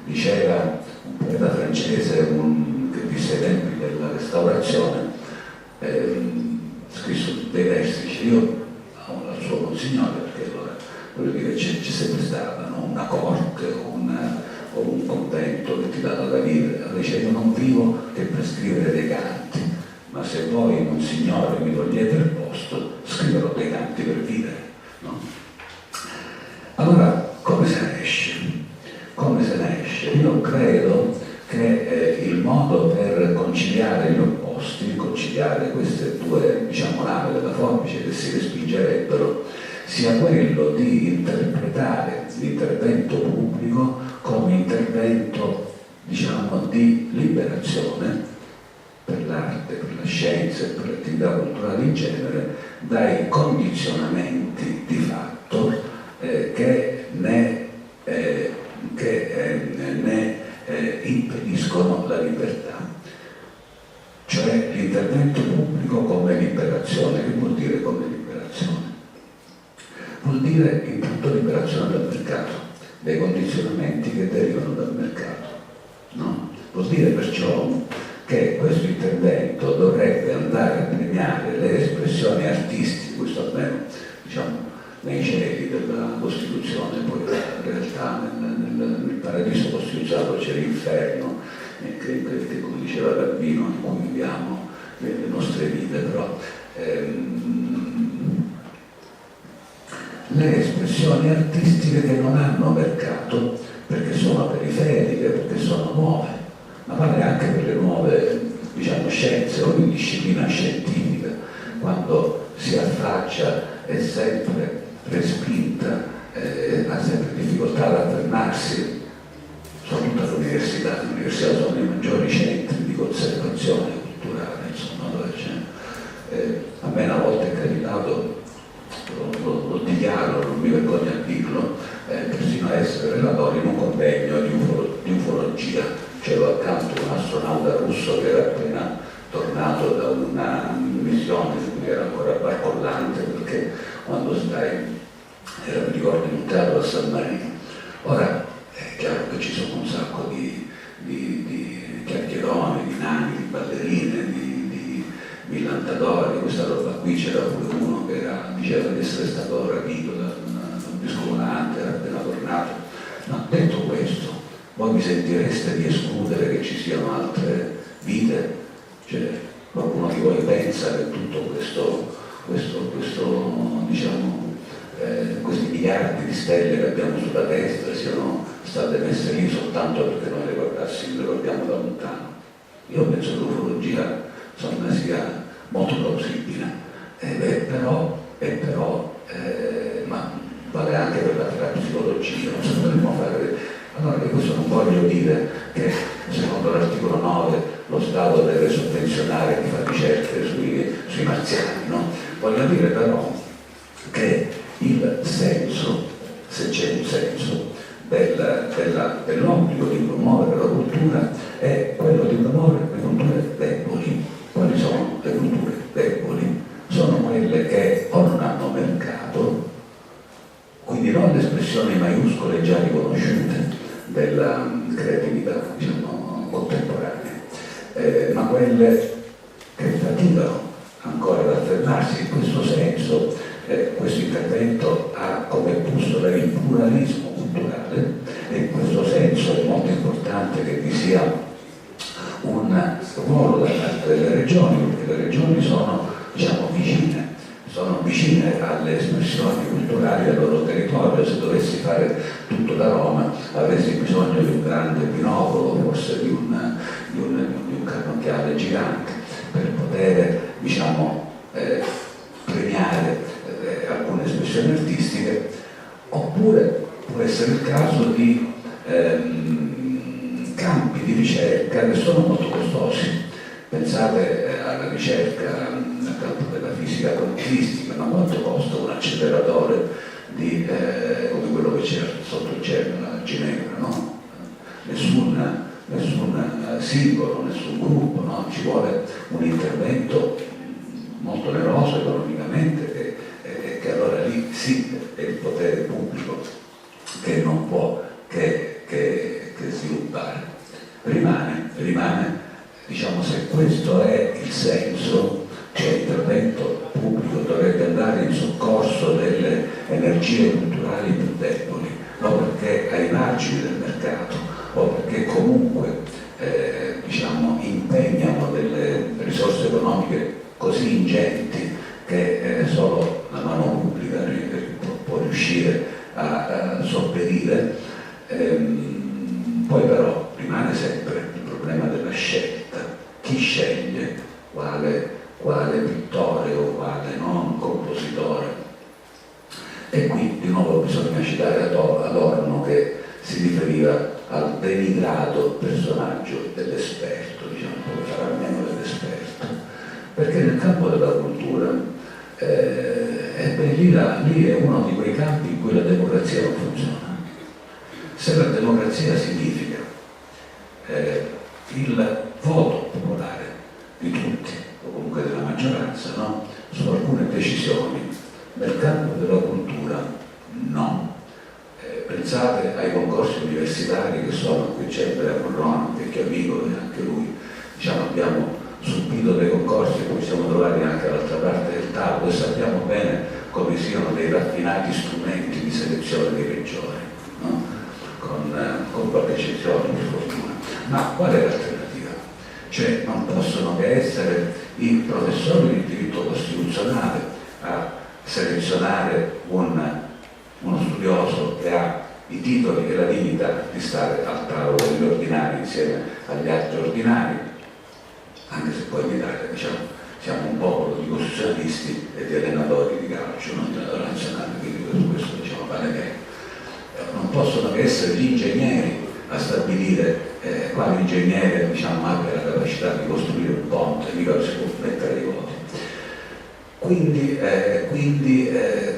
Diceva un poeta francese che visse ai tempi della Restaurazione, scrisse dei versi, dice: io al suo consigliore, perché allora voglio dire c'è sempre stata, no? Una corte o un convento che ti dà da vivere. Allora dice: io non vivo che per scrivere dei canti, ma se voi, monsignore, mi togliete il posto, scriverò dei canti per vivere, no? Allora, come se ne esce? Come se ne esce? Io credo che il modo per conciliare gli opposti, conciliare queste due, lame della forbice che si respingerebbero, sia quello di interpretare l'intervento pubblico come intervento, di liberazione per l'arte, per la scienza e per l'attività culturale in genere dai condizionamenti di fatto che ne impediscono la libertà. Cioè l'intervento pubblico come liberazione. Che vuol dire come liberazione? Vuol dire intanto liberazione dal mercato, dai condizionamenti che derivano dal mercato, no? Vuol dire perciò che questo intervento dovrebbe andare a premiare le espressioni artistiche, questo almeno nei cieli della Costituzione, poi in realtà nel paradiso costituzionale c'è l'inferno, che come diceva Calvino, in cui viviamo le nostre vite, però le espressioni artistiche che non hanno mercato perché sono periferiche, perché sono nuove, ma vale anche per le nuove scienze, ogni disciplina scientifica quando si affaccia è sempre respinta, ha sempre difficoltà ad affermarsi nato da una missione che era ancora barcollante, perché quando era, mi ricordo, in un teatro a San Marino. Ora è chiaro che ci sono un sacco di chiacchieroni, di nani, di ballerine, di millantadori, questa roba qui. C'era pure uno che diceva di essere stato rapito da un discomunante, era appena tornato. No, detto questo, voi mi sentireste di escludere che ci siano altre vite? Cioè, qualcuno di voi pensa che tutto questo diciamo, questi miliardi di stelle che abbiamo sulla destra siano state messe lì soltanto perché noi le guardiamo da lontano? Io penso che l'ufologia sia molto plausibile, ma vale anche per la psicologia, non si potremmo fare. Allora, di questo non voglio dire che secondo l'articolo 9 lo Stato deve sovvenzionare chi fa ricerche sui marziani, no? Voglio dire però che il senso, se c'è un senso, dell'obbligo di promuovere la cultura è quello di promuovere le culture deboli. Quali sono le culture deboli? Sono quelle che o non hanno mercato, quindi non le espressioni maiuscole già riconosciute della creatività, diciamo, contemporanea, ma quelle che faticano ancora ad affermarsi. In questo senso questo intervento ha come bussola il pluralismo culturale, e in questo senso è molto importante che vi sia un ruolo da parte delle regioni, perché le regioni sono, diciamo, vicine alle espressioni culturali del loro territorio. Se dovessi fare tutto da Roma avresti bisogno di un grande binocolo, forse di un cannocchiale gigante, per poter, diciamo, premiare alcune espressioni artistiche. Oppure può essere il caso di campi di ricerca che sono molto costosi. Pensate alla ricerca nel campo della fisica quantistica, ma quanto costa un acceleratore come quello che c'era sotto il cielo a Ginevra, no? Nessun singolo, nessun gruppo, no? Ci vuole un intervento molto oneroso economicamente, che allora lì sì è il potere pubblico che non può che sviluppare. Rimane, diciamo, se questo è il senso, cioè l'intervento pubblico dovrebbe andare in soccorso delle energie culturali più deboli, o perché ai margini del mercato, o perché comunque diciamo, impegnano delle risorse economiche così ingenti che solo la mano pubblica può riuscire a sopperire. Poi però rimane sempre il problema della scelta. Chi sceglie quale pittore o quale non compositore? E qui di nuovo bisogna citare Adorno, che si riferiva al denigrato personaggio dell'esperto, diciamo, come fare a meno dell'esperto, perché nel campo della cultura lì è uno di quei campi in cui la democrazia non funziona. Se la democrazia significa il voto popolare di tutti, o comunque della maggioranza, no? Su alcune decisioni, nel campo della cultura no. Pensate ai concorsi universitari che sono, qui c'è Andrea Morrone, un vecchio amico, e anche lui, diciamo, abbiamo subito dei concorsi che ci siamo trovati anche dall'altra parte del tavolo, e sappiamo bene come siano dei raffinati strumenti di selezione dei peggiori, no? Con qualche eccezione per fortuna. Ma qual è l'alternativa? Cioè non possono che essere i professori di diritto costituzionale a selezionare uno studioso che ha i titoli e la dignità di stare al tavolo degli ordinari insieme agli altri ordinari, anche se poi in Italia, diciamo, siamo un popolo di costituzionalisti e di allenatori di calcio, non di allenatori nazionali, quindi su questo, diciamo, vale che non possono che essere gli ingegneri a stabilire quale ingegnere, diciamo, abbia la capacità di costruire un ponte, mica si può mettere i voti. Quindi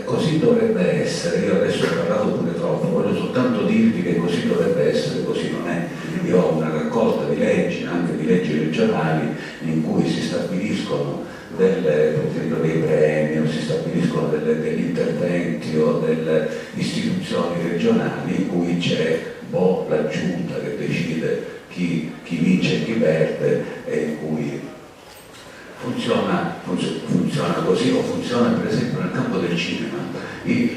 così dovrebbe essere. Io adesso ho parlato pure troppo, voglio soltanto dirvi che così dovrebbe essere, così non è. Io ho una raccolta di leggi, anche di leggi regionali, in cui si stabilisce stabiliscono dei premi o si stabiliscono degli interventi o delle istituzioni regionali in cui c'è la giunta che decide chi vince e chi perde, e in cui funziona così, o funziona per esempio nel campo del cinema. I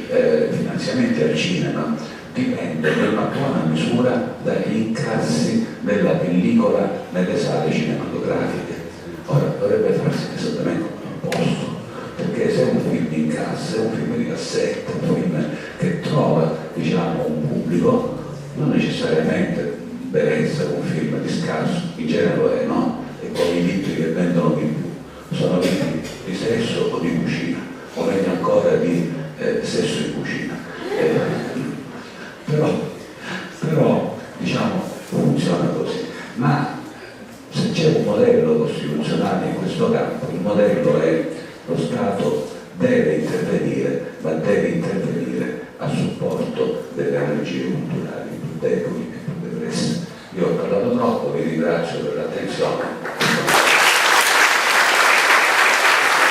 finanziamenti al cinema dipendono in una buona misura dagli incassi della pellicola nelle sale cinematografiche. Ora dovrebbe farsi esattamente l'opposto, perché se un film incassa, è un film di cassetta, un film che trova, diciamo, un pubblico, non necessariamente deve essere un film di scarso, in genere lo è, no? E poi i libri che vendono di più sono libri di sesso o di cucina, o meglio ancora di sesso in cucina. Però diciamo funziona così. Ma se c'è un modello costituzionale in questo campo, il modello è: lo Stato deve intervenire, ma deve